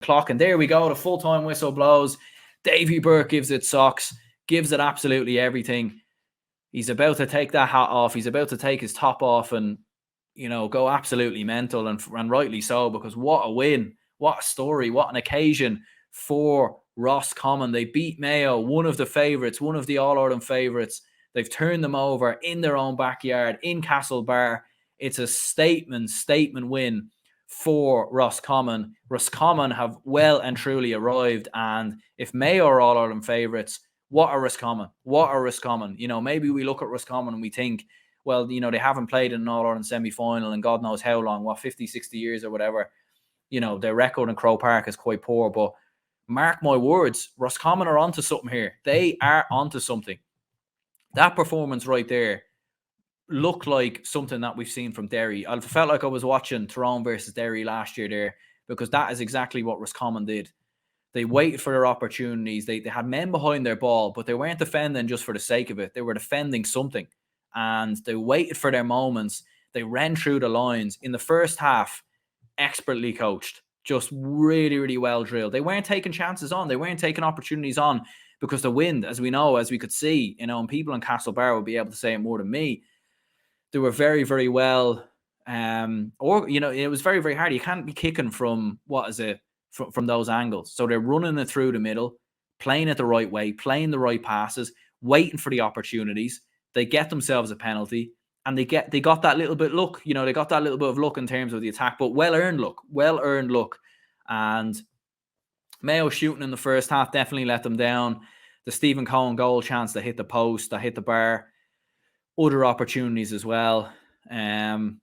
clock. And there we go. The full-time whistle blows. Davy Burke gives it socks, gives it absolutely everything. He's about to take that hat off. He's about to take his top off and, go absolutely mental, and rightly so, because what a win, what a story, what an occasion for Roscommon. They beat Mayo, one of the favourites, one of the All-Ireland favourites. They've turned them over in their own backyard in Castlebar. It's a statement win for Roscommon. Roscommon have well and truly arrived, and if Mayo are All-Ireland favourites, what a Roscommon. What a Roscommon. Maybe we look at Roscommon and we think, well, they haven't played in an All-Ireland semi-final in God knows how long, 50, 60 years or whatever. Their record in Croke Park is quite poor, but mark my words, Roscommon are onto something here. They are onto something. That performance right there looked like something that we've seen from Derry. I felt like I was watching Tyrone versus Derry last year there, because that is exactly what Roscommon did. They waited for their opportunities. They had men behind their ball, but they weren't defending just for the sake of it. They were defending something, and they waited for their moments. They ran through the lines. In the first half, expertly coached, just really, really well drilled. They weren't taking chances on. They weren't taking opportunities on, because the wind, as we know, as we could see, and people in Castlebar would be able to say it more than me, they were very, very well, it was very, very hard. You can't be kicking from, from those angles. So they're running it through the middle, playing it the right way, playing the right passes, waiting for the opportunities. They get themselves a penalty, and they got that little bit luck. They got that little bit of luck in terms of the attack, but well-earned luck. And Mayo shooting in the first half definitely let them down. The Stephen Cohen goal chance that hit the post, that hit the bar. Other opportunities as well. Some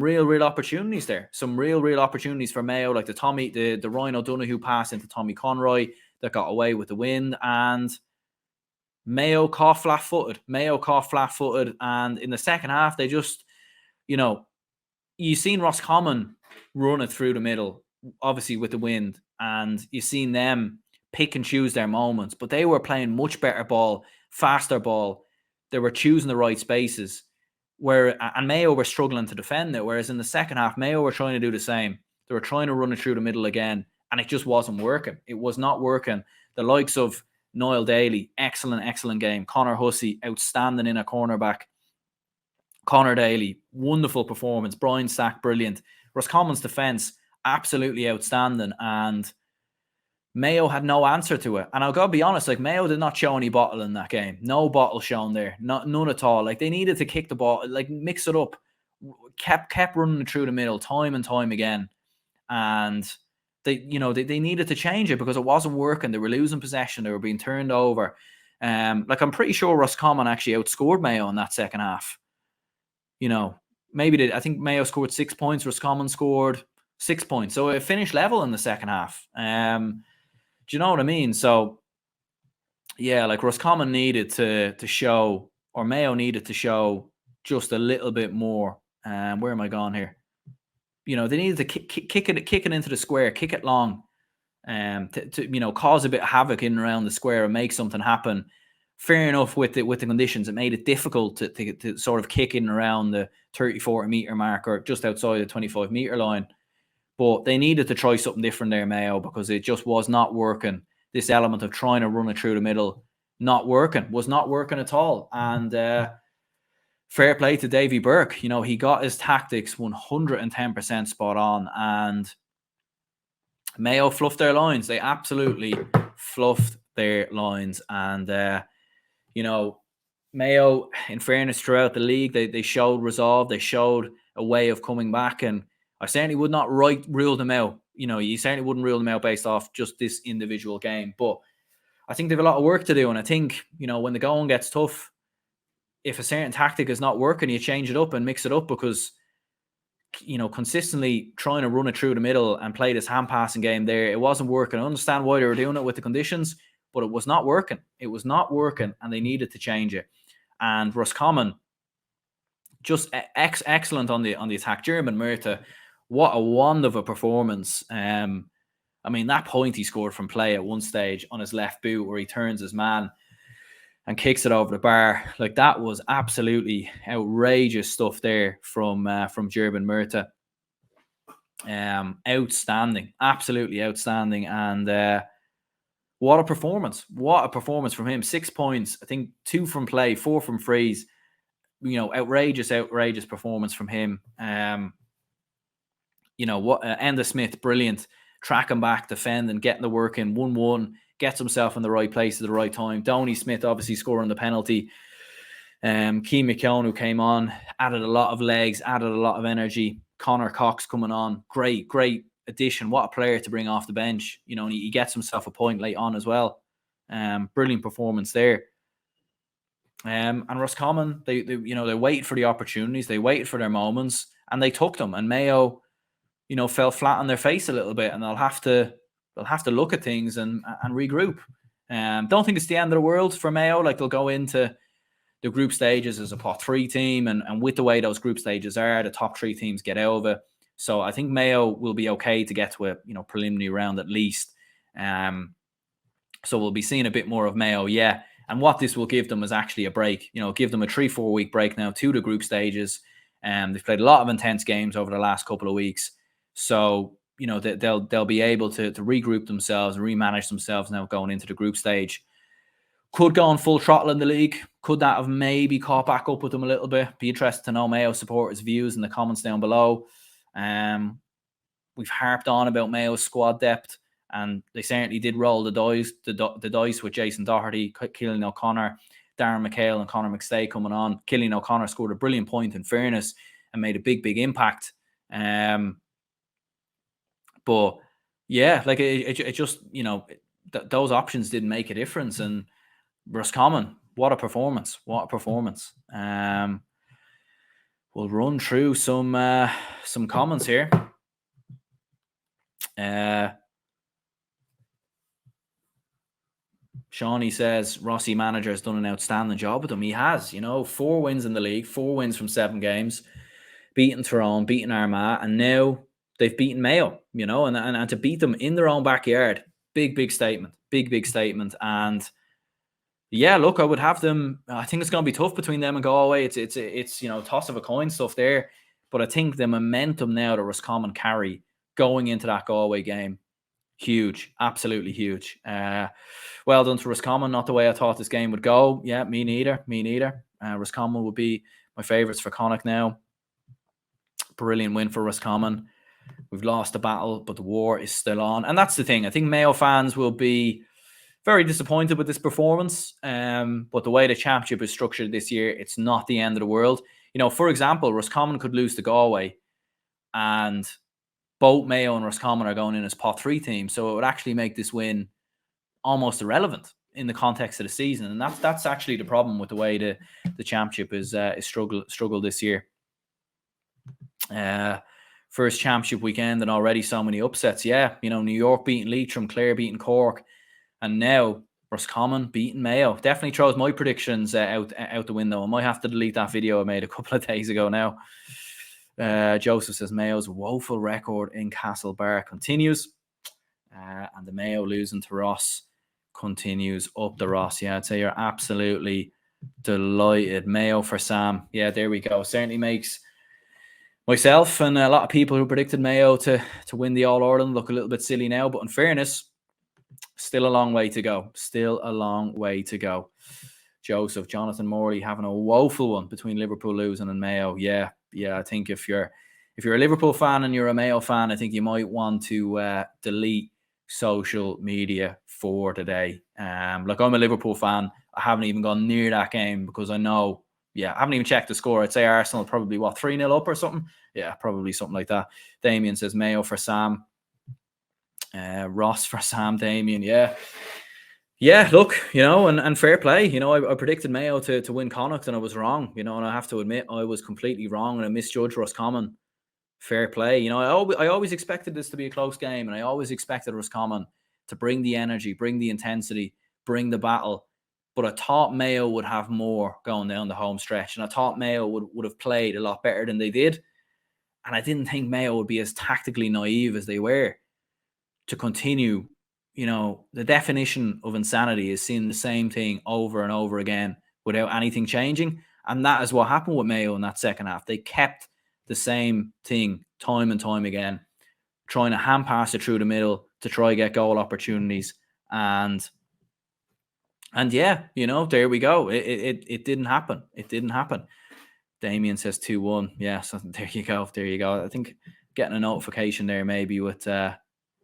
real opportunities there. Some real opportunities for Mayo, like the Ryan O'Donoghue pass into Tommy Conroy that got away with the wind, and Mayo caught flat-footed. And in the second half, they just, you've seen Roscommon run it through the middle, obviously with the wind, and you've seen them pick and choose their moments, but they were playing much better ball, faster ball. They were choosing the right spaces, and Mayo were struggling to defend it, whereas in the second half, Mayo were trying to do the same. They were trying to run it through the middle again, and it just wasn't working. It was not working. The likes of Niall Daly, excellent game. Conor Hussey, outstanding in a cornerback. Conor Daly, wonderful performance. Brian Stack, brilliant. Roscommon's defence, absolutely outstanding, and Mayo had no answer to it. And I'll go be honest, Mayo did not show any bottle in that game. No bottle shown there. None at all. They needed to kick the ball, mix it up. Kept running through the middle time and time again. And they needed to change it because it wasn't working. They were losing possession. They were being turned over. I'm pretty sure Roscommon actually outscored Mayo in that second half. I think Mayo scored 6 points. Roscommon scored 6 points. So it finished level in the second half. Do you know what I mean? So, yeah, Roscommon needed to show, or Mayo needed to show just a little bit more. Where am I going here? They needed to kick it into the square, kick it long, to cause a bit of havoc in and around the square and make something happen. Fair enough with the conditions, it made it difficult to sort of kick in around the 30-40 meter mark or just outside the 25 meter line. But they needed to try something different there, Mayo, because it just was not working. This element of trying to run it through the middle, was not working at all. And fair play to Davy Burke. He got his tactics 110% spot on, and Mayo fluffed their lines. They absolutely fluffed their lines. And, Mayo, in fairness, throughout the league, they showed resolve. They showed a way of coming back, and I certainly would not rule them out. You certainly wouldn't rule them out based off just this individual game. But I think they have a lot of work to do. And I think, when the going gets tough, if a certain tactic is not working, you change it up and mix it up, because, consistently trying to run it through the middle and play this hand passing game there, it wasn't working. I understand why they were doing it with the conditions, but it was not working. It was not working, and they needed to change it. And Roscommon, just excellent on the attack. German Murta, what a wand of a performance. That point he scored from play at one stage on his left boot, where he turns his man and kicks it over the bar. That was absolutely outrageous stuff there from German Murta. Outstanding, absolutely outstanding. And what a performance. What a performance from him. 6 points, I think 2 from play, 4 from frees. Outrageous performance from him. What Enda Smith, brilliant. Tracking back, defending, getting the work in, 1-1, gets himself in the right place at the right time. Donny Smith obviously scoring the penalty. Keane McKeown, who came on, added a lot of legs, added a lot of energy. Connor Cox coming on. Great addition. What a player to bring off the bench. And he gets himself a point late on as well. Brilliant performance there. And Roscommon, they waited for the opportunities, they waited for their moments, and they took them. And Mayo, fell flat on their face a little bit, and they'll have to look at things and regroup. Don't think it's the end of the world for Mayo. Like, they'll go into the group stages as a pot 3 team, and with the way those group stages are, the top 3 teams get out of it. So I think Mayo will be okay to get to a preliminary round at least. So we'll be seeing a bit more of Mayo, yeah. And what this will give them is actually a break. Give them a 3-4 week break now to the group stages. They've played a lot of intense games over the last couple of weeks. So, they'll be able to regroup themselves and remanage themselves now going into the group stage. Could go on full throttle in the league. Could that have maybe caught back up with them a little bit? Be interested to know Mayo supporters' views in the comments down below. We've harped on about Mayo's squad depth, and they certainly did roll the dice with Jason Doherty, Cillian O'Connor, Darren McHale and Conor McStay coming on. Cillian O'Connor scored a brilliant point in fairness and made a big impact. But yeah, like it just, those options didn't make a difference. And Roscommon, what a performance. We'll run through some comments here. Shawnee says Rossi manager has done an outstanding job with them. He has, 4 wins in the league, 4 wins from 7 games, beaten Tyrone, beaten Armagh, and now they've beaten Mayo, and to beat them in their own backyard, big statement, big statement. And yeah, look, I would have them. I think it's going to be tough between them and Galway. It's toss of a coin stuff there, but I think the momentum now that Roscommon carry going into that Galway game, huge, absolutely huge. Well done to Roscommon. Not the way I thought this game would go. Yeah, me neither. Roscommon would be my favourites for Connacht now. Brilliant win for Roscommon. We've lost the battle, but the war is still on. And that's the thing. I think Mayo fans will be very disappointed with this performance. But the way the championship is structured this year, it's not the end of the world. For example, Roscommon could lose to Galway, and both Mayo and Roscommon are going in as pot 3 teams. So it would actually make this win almost irrelevant in the context of the season. And that's actually the problem with the way the championship is struggled this year. First championship weekend and already so many upsets. Yeah, New York beating Leitrim, Clare beating Cork, and now Roscommon beating Mayo. Definitely throws my predictions out the window. I might have to delete that video I made a couple of days ago now. Joseph says Mayo's woeful record in Castlebar continues, and the Mayo losing to Ross continues up the Ross. Yeah, I'd say you're absolutely delighted. Mayo for Sam. Yeah, there we go. Certainly makes myself and a lot of people who predicted Mayo to win the All-Ireland look a little bit silly now. But in fairness, still a long way to go. Joseph, Jonathan Morley having a woeful one between Liverpool losing and Mayo. Yeah. I think if you're a Liverpool fan and you're a Mayo fan, I think you might want to delete social media for today. Like, I'm a Liverpool fan. I haven't even gone near that game because I know. Yeah, I haven't even checked the score. I'd say Arsenal probably 3-0 up or something. Yeah, probably something like that. Damien says Mayo for Sam. Ross for Sam. Damien. Yeah, look, and fair play. I predicted Mayo to win Connacht and I was wrong, and I have to admit I was completely wrong and I misjudged Roscommon. Fair play. I always expected this to be a close game, and I always expected Roscommon to bring the energy, bring the intensity, bring the battle. But I thought Mayo would have more going down the home stretch, and I thought Mayo would have played a lot better than they did. And I didn't think Mayo would be as tactically naive as they were to continue. The definition of insanity is seeing the same thing over and over again without anything changing. And that is what happened with Mayo in that second half. They kept the same thing time and time again. trying to hand pass it through the middle to try get goal opportunities. And yeah, there we go. It didn't happen. It didn't happen. Damien says 2-1. Yeah, so there you go. There you go. I think getting a notification there maybe with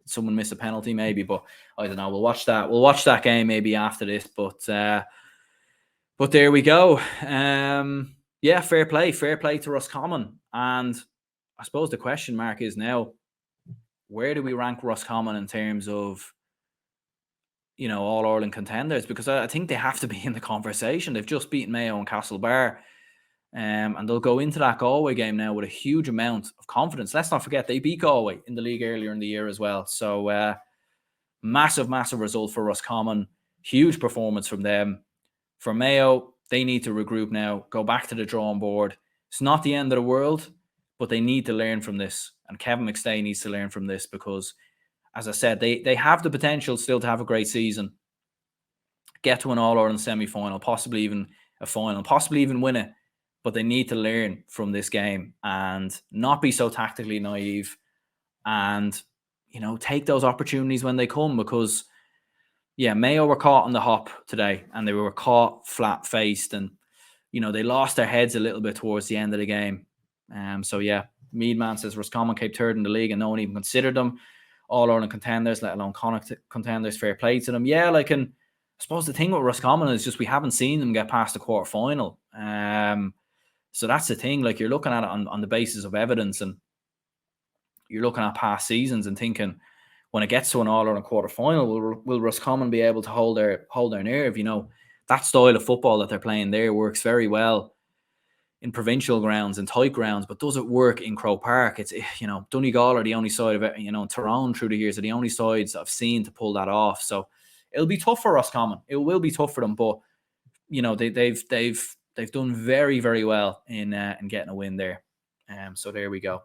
someone miss a penalty maybe, but I don't know. We'll watch that. We'll watch that game maybe after this, but there we go. Yeah, fair play to Roscommon. And I suppose the question mark is now, where do we rank Roscommon in terms of All Ireland contenders? Because I think they have to be in the conversation. They've just beaten Mayo and Castlebar. And they'll go into that Galway game now with a huge amount of confidence. Let's not forget they beat Galway in the league earlier in the year as well. So massive result for Roscommon. Huge performance from them. For Mayo, they need to regroup now, go back to the drawing board. It's not the end of the world, but they need to learn from this. And Kevin McStay needs to learn from this because, as I said, they have the potential still to have a great season. Get to an All-Ireland semi-final, possibly even a final, possibly even win it. But they need to learn from this game and not be so tactically naive and, take those opportunities when they come because, yeah, Mayo were caught on the hop today and they were caught flat-faced and, they lost their heads a little bit towards the end of the game. So, yeah, Meadman says Roscommon came third in the league and no one even considered them All-Ireland contenders, let alone Connacht contenders. Fair play to them. Yeah, I suppose the thing with Roscommon is just we haven't seen them get past the quarter-final. So that's the thing. You're looking at it on the basis of evidence, and you're looking at past seasons and thinking, when it gets to an All-Ireland quarter-final, will Roscommon be able to hold their nerve? That style of football that they're playing there works very well in provincial grounds and tight grounds, but does it work in Croke Park? It's Donegal are the only side of it. Tyrone through the years are the only sides I've seen to pull that off. So it'll be tough for Roscommon. It will be tough for them, but they've done very, very well in getting a win there. So there we go.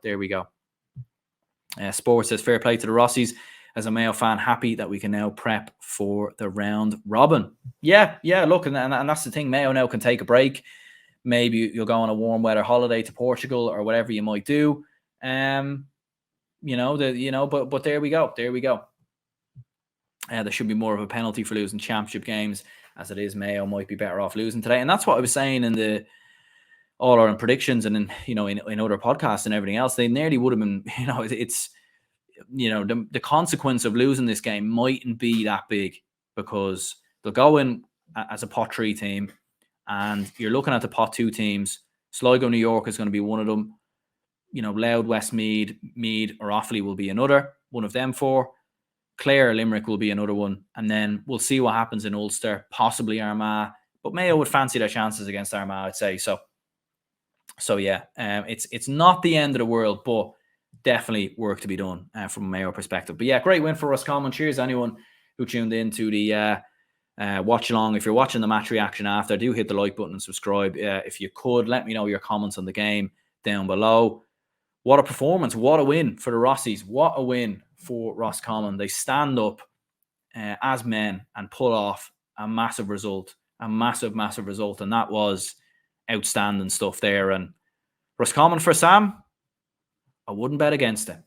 Sports says fair play to the Rossies. As a Mayo fan, happy that we can now prep for the round robin. Yeah. Look, and that's the thing. Mayo now can take a break. Maybe you'll go on a warm weather holiday to Portugal or whatever you might do. But there we go. There should be more of a penalty for losing championship games. As it is, Mayo might be better off losing today. And that's what I was saying in the All-Ireland predictions and in other podcasts and everything else. They nearly would have been, it's, the consequence of losing this game mightn't be that big because they'll go in as a pot 3 team and you're looking at the pot 2 teams. Sligo, New York is going to be one of them. Louth, Westmeath, Meath or Offaly will be another, one of them 4. Clare, Limerick will be another one. And then we'll see what happens in Ulster, possibly Armagh. But Mayo would fancy their chances against Armagh, I'd say. So yeah, it's not the end of the world, but definitely work to be done from a Mayo perspective. But yeah, great win for Roscommon. Cheers anyone who tuned in to the watch along. If you're watching the match reaction after, do hit the like button and subscribe. If you could, let me know your comments on the game down below. What a performance. What a win for the Rossies. What a win for Roscommon. They stand up as men and pull off a massive result. A massive result. And that was outstanding stuff there. And Roscommon for Sam, I wouldn't bet against it.